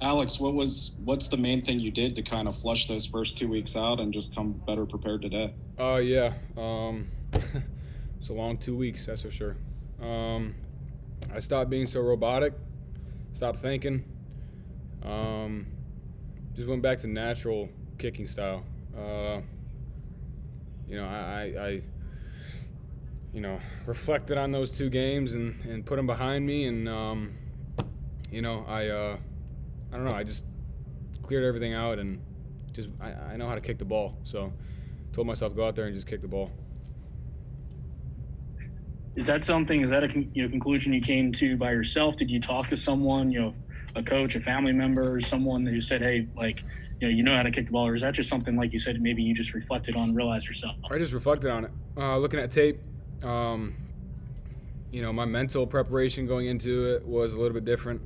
Alex, what's the main thing you did to kind of flush those first 2 weeks out and just come better prepared today? Yeah. It's a long 2 weeks, that's for sure. I stopped being so robotic, stopped thinking, just went back to natural kicking style. I reflected on those 2 games and put them behind me, and I don't know, I just cleared everything out, and just I know how to kick the ball, so told myself go out there and just kick the ball. Is that a conclusion you came to by yourself? Did you talk to someone, a coach, a family member, someone who said, hey, you know how to kick the ball? Or is that just something, like you said, maybe you just reflected on, realized yourself? I just reflected on it. Looking at tape, my mental preparation going into it was a little bit different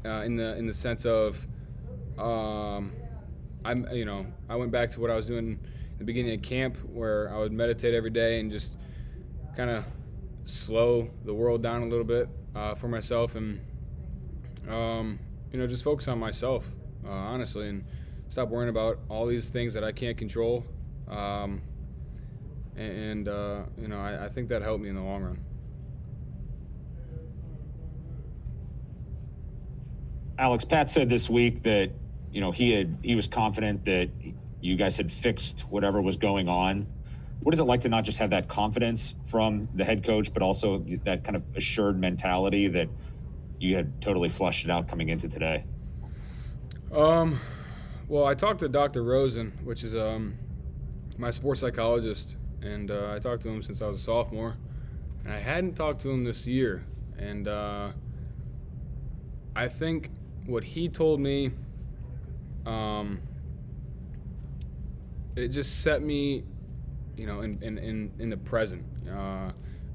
in the sense of I went back to what I was doing in the beginning of camp, where I would meditate every day and just kind of slow the world down a little bit for myself, and just focus on myself, honestly, and stop worrying about all these things that I can't control. I think that helped me in the long run. Alex, Pat said this week that he was confident that you guys had fixed whatever was going on. What is it like to not just have that confidence from the head coach, but also that kind of assured mentality that you had totally flushed it out coming into today? Well, I talked to Dr. Rosen, which is my sports psychologist, and I talked to him since I was a sophomore, and I hadn't talked to him this year. And I think what he told me, it just set me, in the present.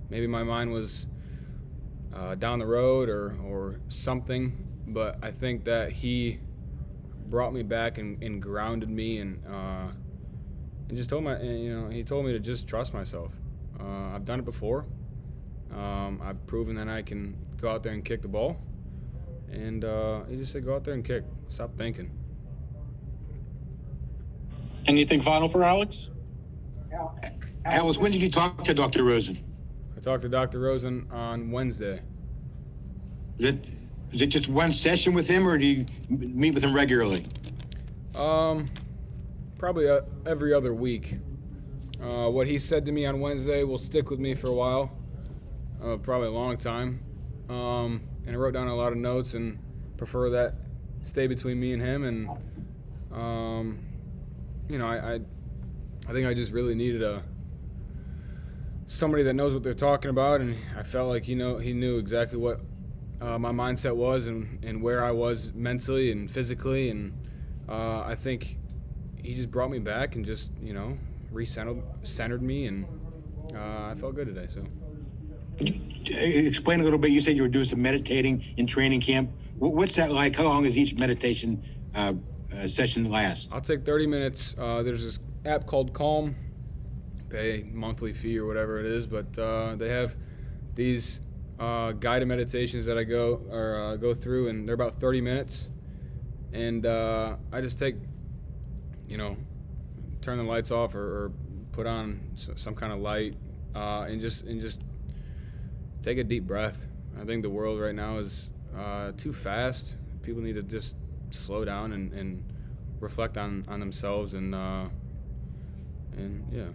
Maybe my mind was down the road or something, but I think that he brought me back and grounded me, and just told he told me to just trust myself. I've done it before. I've proven that I can go out there and kick the ball, and he just said, go out there and kick. Stop thinking. Anything final for Alex? Alex, when did you talk to Dr. Rosen? I talked to Dr. Rosen on Wednesday. Is it just one session with him, or do you meet with him regularly? Probably every other week. What he said to me on Wednesday will stick with me for a while, probably a long time. And I wrote down a lot of notes and prefer that stay between me and him. And I think I just really needed somebody that knows what they're talking about, and I felt like he knew exactly what my mindset was and where I was mentally and physically, and I think he just brought me back and just centered me, and I felt good today. So, Could you explain a little bit? You said you were doing some meditating in training camp. What's that like? How long does each meditation session last? I'll take 30 minutes. There's this app called Calm. Pay monthly fee or whatever it is, but they have these guided meditations that I go through, and they're about 30 minutes. And I just take, turn the lights off or put on some kind of light, and just take a deep breath. I think the world right now is too fast. People need to just slow down and reflect on themselves, and yeah.